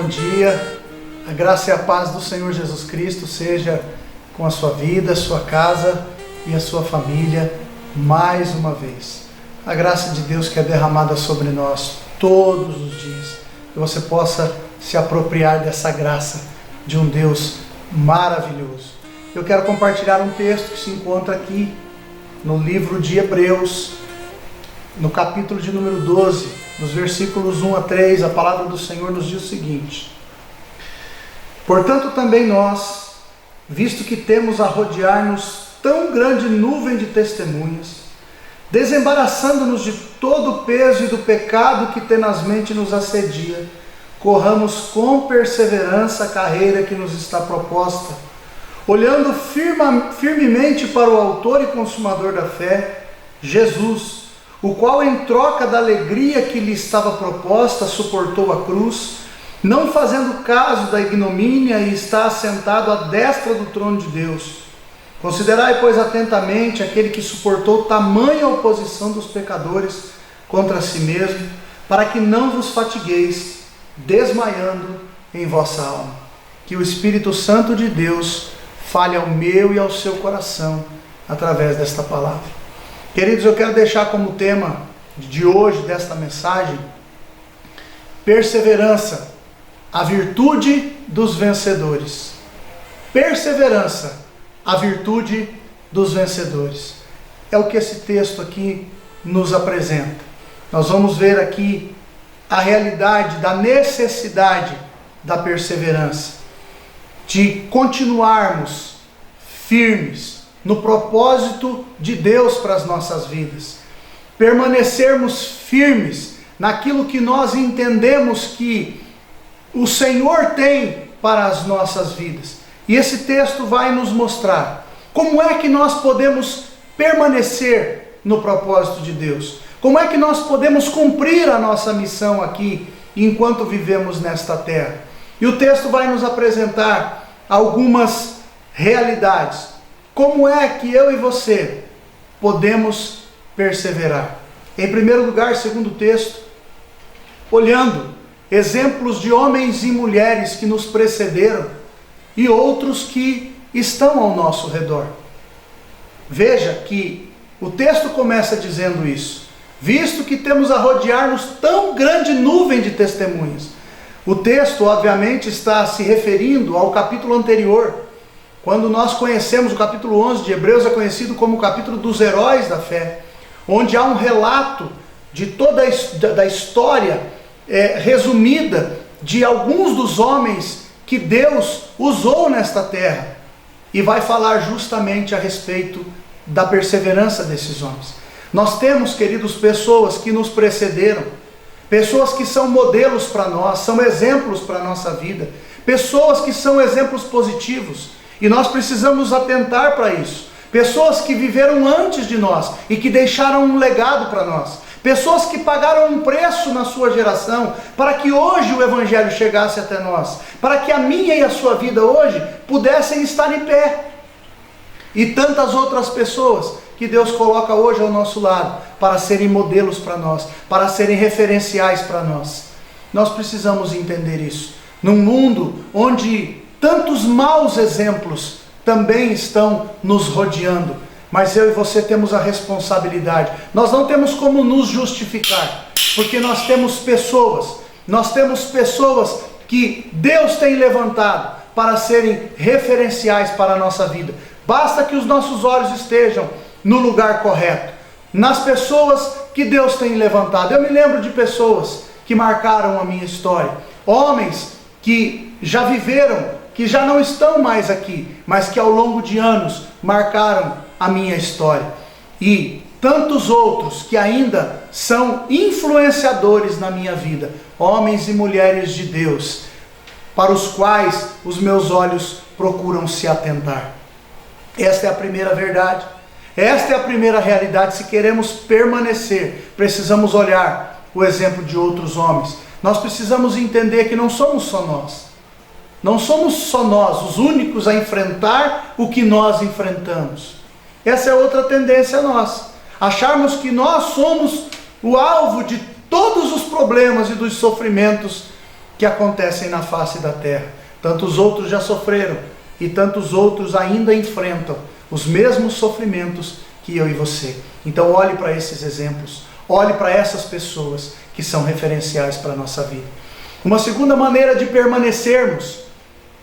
bom dia. A graça e a paz do Senhor Jesus Cristo seja com a sua vida, a sua casa e a sua família mais uma vez. A graça de Deus que é derramada sobre nós todos os dias. Que você possa se apropriar dessa graça de um Deus maravilhoso. Eu quero compartilhar um texto que se encontra aqui no livro de Hebreus, no capítulo de número 12, nos versículos 1 a 3, a palavra do Senhor nos diz o seguinte: portanto também nós, visto que temos a rodear-nos tão grande nuvem de testemunhas, desembaraçando-nos de todo o peso e do pecado que tenazmente nos assedia, corramos com perseverança a carreira que nos está proposta, olhando firmemente para o autor e consumador da fé, Jesus, o qual em troca da alegria que lhe estava proposta, suportou a cruz, não fazendo caso da ignomínia, e está assentado à destra do trono de Deus. Considerai, pois, atentamente aquele que suportou tamanha oposição dos pecadores contra si mesmo, para que não vos fatigueis, desmaiando em vossa alma. Que o Espírito Santo de Deus fale ao meu e ao seu coração através desta palavra. Queridos, eu quero deixar como tema de hoje, desta mensagem, perseverança, a virtude dos vencedores. Perseverança, a virtude dos vencedores. É o que esse texto aqui nos apresenta. Nós vamos ver aqui a realidade da necessidade da perseverança, de continuarmos firmes no propósito de Deus para as nossas vidas, permanecermos firmes naquilo que nós entendemos que o Senhor tem para as nossas vidas. E esse texto vai nos mostrar como é que nós podemos permanecer no propósito de Deus, como é que nós podemos cumprir a nossa missão aqui enquanto vivemos nesta terra. E o texto vai nos apresentar algumas realidades. Como é que eu e você podemos perseverar? Em primeiro lugar, segundo o texto, olhando exemplos de homens e mulheres que nos precederam e outros que estão ao nosso redor. Veja que o texto começa dizendo isso: visto que temos a rodear-nos tão grande nuvem de testemunhas. O texto, obviamente, está se referindo ao capítulo anterior. Quando nós conhecemos o capítulo 11 de Hebreus, é conhecido como o capítulo dos heróis da fé, onde há um relato de toda a história resumida de alguns dos homens que Deus usou nesta terra, e vai falar justamente a respeito da perseverança desses homens. Nós temos, queridos, pessoas que nos precederam, pessoas que são modelos para nós, são exemplos para a nossa vida, pessoas que são exemplos positivos. E nós precisamos atentar para isso. Pessoas que viveram antes de nós e que deixaram um legado para nós. Pessoas que pagaram um preço na sua geração para que hoje o Evangelho chegasse até nós. Para que a minha e a sua vida hoje pudessem estar em pé. E tantas outras pessoas que Deus coloca hoje ao nosso lado para serem modelos para nós, para serem referenciais para nós. Nós precisamos entender isso. Num mundo onde tantos maus exemplos também estão nos rodeando, mas eu e você temos a responsabilidade. Nós não temos como nos justificar, porque nós temos pessoas que Deus tem levantado para serem referenciais para a nossa vida. Basta que os nossos olhos estejam no lugar correto, nas pessoas que Deus tem levantado. Eu me lembro de pessoas que marcaram a minha história, homens que já viveram, que já não estão mais aqui, mas que ao longo de anos marcaram a minha história. E tantos outros que ainda são influenciadores na minha vida, homens e mulheres de Deus, para os quais os meus olhos procuram se atentar. Esta é a primeira verdade, esta é a primeira realidade. Se queremos permanecer, precisamos olhar o exemplo de outros homens. Nós precisamos entender que não somos só nós. Não somos só nós os únicos a enfrentar o que nós enfrentamos. Essa é outra tendência nossa. Acharmos que nós somos o alvo de todos os problemas e dos sofrimentos que acontecem na face da terra. Tantos outros já sofreram e tantos outros ainda enfrentam os mesmos sofrimentos que eu e você. Então olhe para esses exemplos, olhe para essas pessoas que são referenciais para a nossa vida. Uma segunda maneira de permanecermos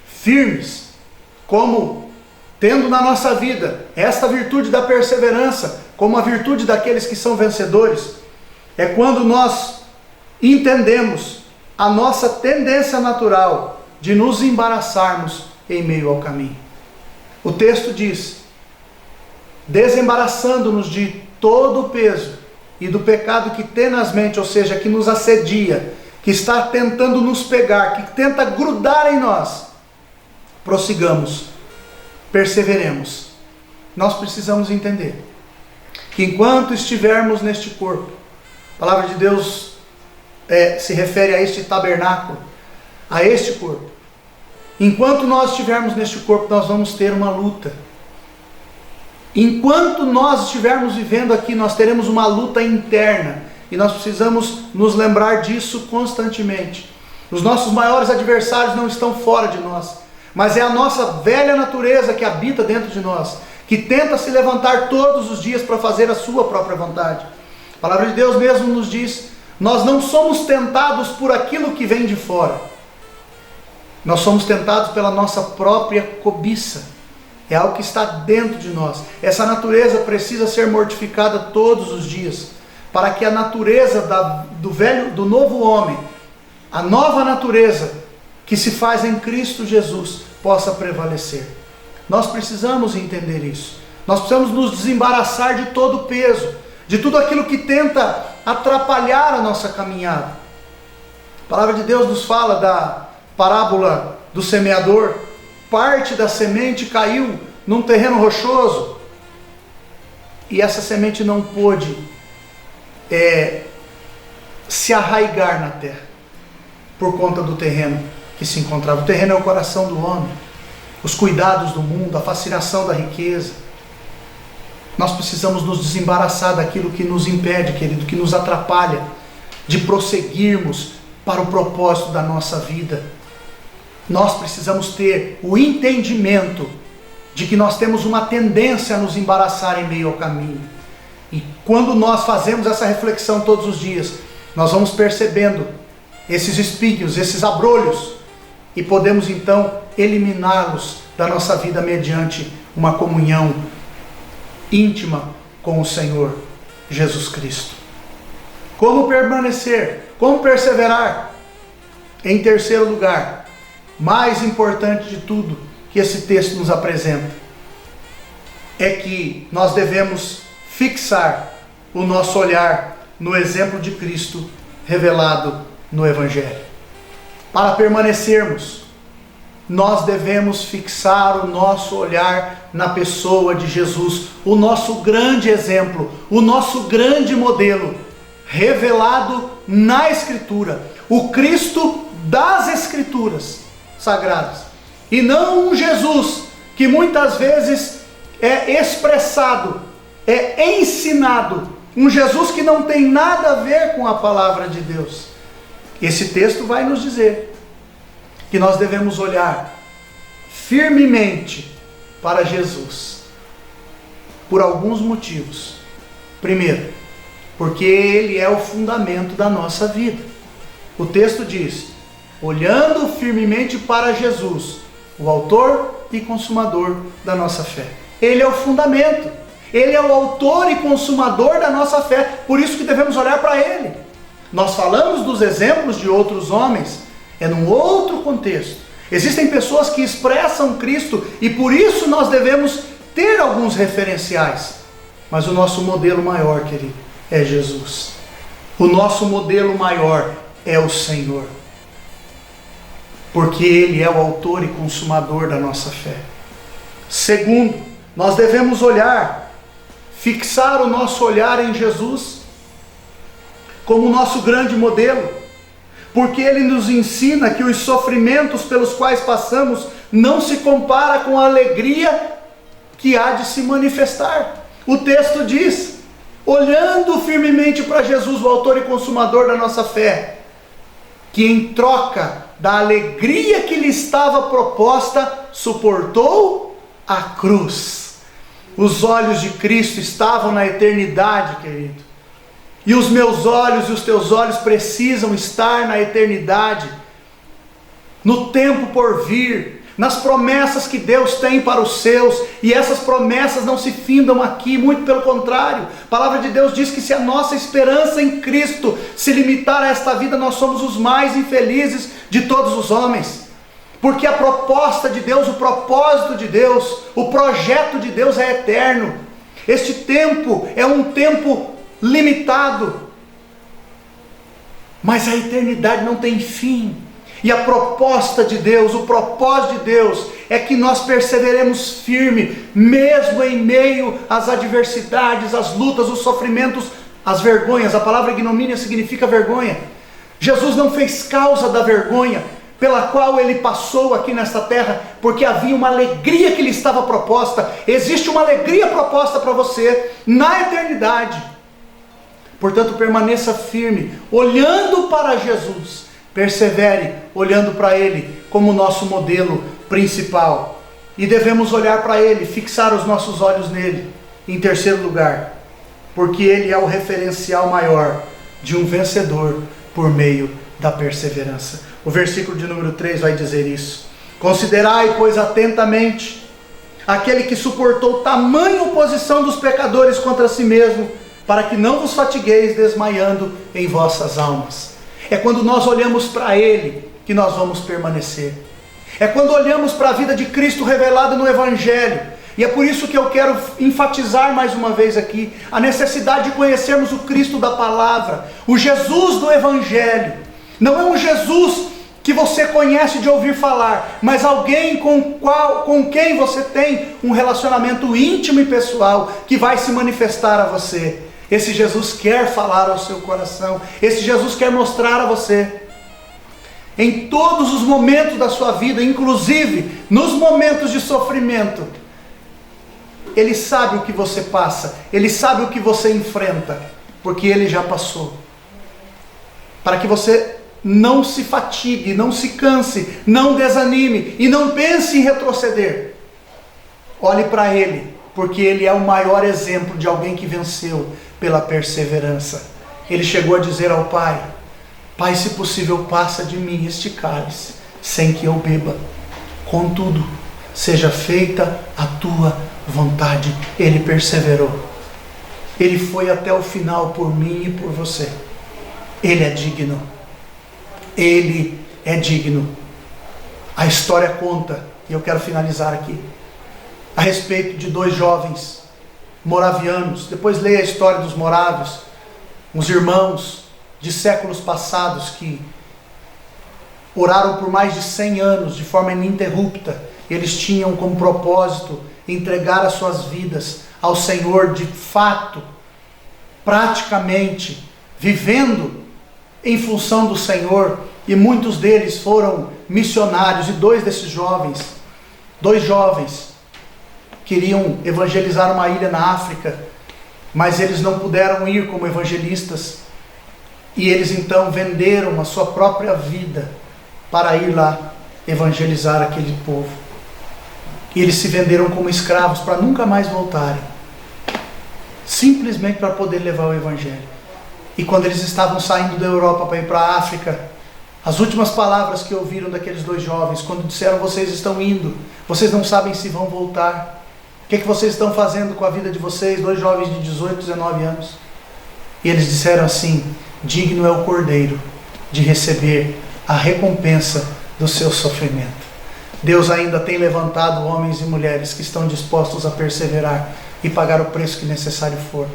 firmes, como tendo na nossa vida esta virtude da perseverança, como a virtude daqueles que são vencedores, é quando nós entendemos a nossa tendência natural de nos embaraçarmos em meio ao caminho. O texto diz: desembaraçando-nos de todo o peso e do pecado que tenazmente, ou seja, que nos assedia, que está tentando nos pegar, que tenta grudar em nós, prossigamos, perseveremos. Nós precisamos entender que enquanto estivermos neste corpo, a palavra de Deus se refere a este tabernáculo, a este corpo. Enquanto nós estivermos neste corpo, nós vamos ter uma luta. Enquanto nós estivermos vivendo aqui, nós teremos uma luta interna. E nós precisamos nos lembrar disso constantemente. Os nossos maiores adversários não estão fora de nós, mas é a nossa velha natureza que habita dentro de nós, que tenta se levantar todos os dias para fazer a sua própria vontade. A palavra de Deus mesmo nos diz: nós não somos tentados por aquilo que vem de fora. Nós somos tentados pela nossa própria cobiça. É algo que está dentro de nós. Essa natureza precisa ser mortificada todos os dias, para que a natureza do novo homem, a nova natureza que se faz em Cristo Jesus, possa prevalecer. Nós precisamos entender isso. Nós precisamos nos desembaraçar de todo o peso, de tudo aquilo que tenta atrapalhar a nossa caminhada. A palavra de Deus nos fala da parábola do semeador. Parte da semente caiu num terreno rochoso e essa semente não pôde se arraigar na terra por conta do terreno que se encontrava. O terreno é o coração do homem, os cuidados do mundo, a fascinação da riqueza. Nós precisamos nos desembaraçar daquilo que nos impede, querido, que nos atrapalha de prosseguirmos para o propósito da nossa vida. Nós precisamos ter o entendimento de que nós temos uma tendência a nos embaraçar em meio ao caminho. E quando nós fazemos essa reflexão todos os dias, nós vamos percebendo esses espinhos, esses abrolhos, e podemos então eliminá-los da nossa vida mediante uma comunhão íntima com o Senhor Jesus Cristo. Como permanecer? Como perseverar? Em terceiro lugar, mais importante de tudo que esse texto nos apresenta, é que nós devemos fixar o nosso olhar no exemplo de Cristo revelado no Evangelho. Para permanecermos, nós devemos fixar o nosso olhar na pessoa de Jesus, o nosso grande exemplo, o nosso grande modelo, revelado na Escritura, o Cristo das Escrituras sagradas, e não um Jesus que muitas vezes é expressado, é ensinado, um Jesus que não tem nada a ver com a palavra de Deus. Esse texto vai nos dizer que nós devemos olhar firmemente para Jesus, por alguns motivos. Primeiro, porque Ele é o fundamento da nossa vida. O texto diz: olhando firmemente para Jesus, o autor e consumador da nossa fé. Ele é o fundamento, Ele é o autor e consumador da nossa fé, por isso que devemos olhar para Ele. Nós falamos dos exemplos de outros homens, é num outro contexto. Existem pessoas que expressam Cristo e por isso nós devemos ter alguns referenciais. Mas o nosso modelo maior, querido, é Jesus. O nosso modelo maior é o Senhor. Porque Ele é o autor e consumador da nossa fé. Segundo, nós devemos fixar o nosso olhar em Jesus como o nosso grande modelo, porque Ele nos ensina que os sofrimentos pelos quais passamos não se compara com a alegria que há de se manifestar. O texto diz: olhando firmemente para Jesus, o autor e consumador da nossa fé, que em troca da alegria que lhe estava proposta, suportou a cruz. Os olhos de Cristo estavam na eternidade, querido. E os meus olhos e os teus olhos precisam estar na eternidade, no tempo por vir, nas promessas que Deus tem para os seus. E essas promessas não se findam aqui, muito pelo contrário. A palavra de Deus diz que se a nossa esperança em Cristo se limitar a esta vida, nós somos os mais infelizes de todos os homens. Porque a proposta de Deus, o propósito de Deus, o projeto de Deus é eterno. Este tempo é um tempo limitado, mas a eternidade não tem fim. E a proposta de Deus, o propósito de Deus é que nós perseveremos firme, mesmo em meio às adversidades, às lutas, os sofrimentos, as vergonhas. A palavra ignomínia significa vergonha. Jesus não fez causa da vergonha pela qual ele passou aqui nesta terra, porque havia uma alegria que lhe estava proposta. Existe uma alegria proposta para você na eternidade. Portanto, permaneça firme, olhando para Jesus. Persevere, olhando para Ele como nosso modelo principal. E devemos olhar para Ele, fixar os nossos olhos nele. Em terceiro lugar, porque Ele é o referencial maior de um vencedor por meio da perseverança. O versículo de número 3 vai dizer isso. Considerai, pois, atentamente aquele que suportou tamanha oposição dos pecadores contra si mesmo, para que não vos fatigueis desmaiando em vossas almas. É quando nós olhamos para Ele que nós vamos permanecer. É quando olhamos para a vida de Cristo revelada no Evangelho. E é por isso que eu quero enfatizar mais uma vez aqui a necessidade de conhecermos o Cristo da Palavra, o Jesus do Evangelho. Não é um Jesus que você conhece de ouvir falar, mas alguém com quem você tem um relacionamento íntimo e pessoal, que vai se manifestar a você. Esse Jesus quer falar ao seu coração. Esse Jesus quer mostrar a você, em todos os momentos da sua vida, inclusive nos momentos de sofrimento, Ele sabe o que você passa, Ele sabe o que você enfrenta, porque Ele já passou. Para que você não se fatigue, não se canse, não desanime e não pense em retroceder. Olhe para Ele, porque Ele é o maior exemplo de alguém que venceu pela perseverança. Ele chegou a dizer ao Pai: Pai, se possível, passa de mim este cálice, sem que eu beba. Contudo, seja feita a tua vontade. Ele perseverou. Ele foi até o final por mim e por você. Ele é digno. Ele é digno. A história conta, e eu quero finalizar aqui, a respeito de dois jovens moravianos. Depois leia a história dos morávios, uns irmãos de séculos passados que oraram por mais de 100 anos de forma ininterrupta. Eles tinham como propósito entregar as suas vidas ao Senhor de fato, praticamente, vivendo em função do Senhor, e muitos deles foram missionários. E dois jovens, queriam evangelizar uma ilha na África, mas eles não puderam ir como evangelistas, e eles então venderam a sua própria vida para ir lá evangelizar aquele povo. E eles se venderam como escravos para nunca mais voltarem, simplesmente para poder levar o Evangelho. E quando eles estavam saindo da Europa para ir para a África, as últimas palavras que ouviram daqueles dois jovens, quando disseram: vocês estão indo, vocês não sabem se vão voltar, o que vocês estão fazendo com a vida de vocês? Dois jovens de 18, 19 anos. E eles disseram assim: digno é o Cordeiro de receber a recompensa do seu sofrimento. Deus ainda tem levantado homens e mulheres que estão dispostos a perseverar e pagar o preço que necessário for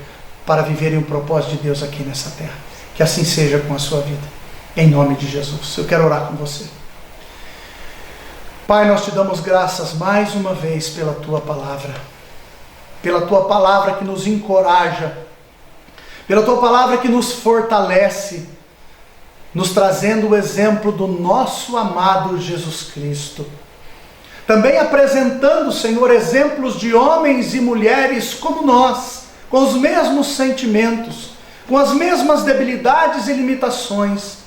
para viverem o propósito de Deus aqui nessa terra. Que assim seja com a sua vida, em nome de Jesus. Eu quero orar com você. Pai, nós te damos graças mais uma vez pela tua palavra que nos encoraja, pela tua palavra que nos fortalece, nos trazendo o exemplo do nosso amado Jesus Cristo. Também apresentando, Senhor, exemplos de homens e mulheres como nós, com os mesmos sentimentos, com as mesmas debilidades e limitações,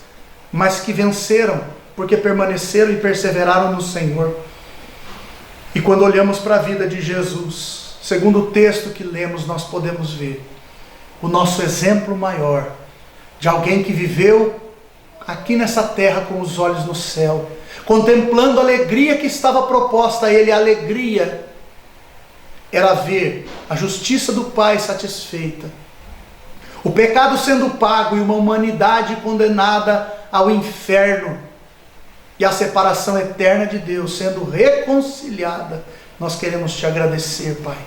mas que venceram porque permaneceram e perseveraram no Senhor. E quando olhamos para a vida de Jesus, segundo o texto que lemos, nós podemos ver o nosso exemplo maior de alguém que viveu aqui nessa terra com os olhos no céu, contemplando a alegria que estava proposta a ele. A alegria era ver a justiça do Pai satisfeita, o pecado sendo pago e uma humanidade condenada ao inferno e a separação eterna de Deus sendo reconciliada. Nós queremos te agradecer, Pai,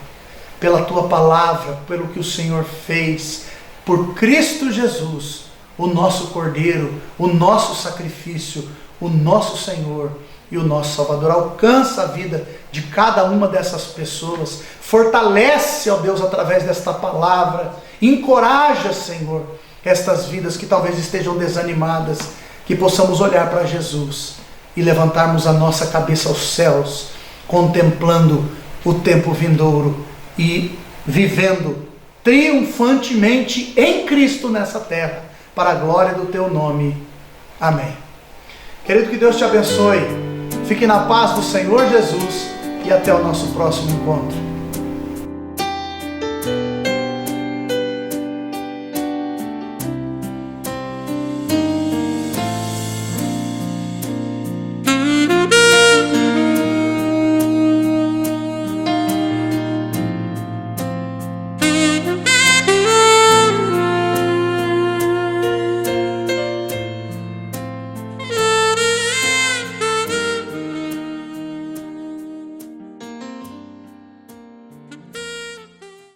pela tua palavra, pelo que o Senhor fez por Cristo Jesus, o nosso Cordeiro, o nosso sacrifício, o nosso Senhor e o nosso Salvador. Alcança a vida de cada uma dessas pessoas, fortalece, ó Deus, através desta palavra, encoraja, Senhor, estas vidas que talvez estejam desanimadas, que possamos olhar para Jesus e levantarmos a nossa cabeça aos céus, contemplando o tempo vindouro e vivendo triunfantemente em Cristo nessa terra, para a glória do teu nome. Amém. Querido, que Deus te abençoe. Fique na paz do Senhor Jesus e até o nosso próximo encontro.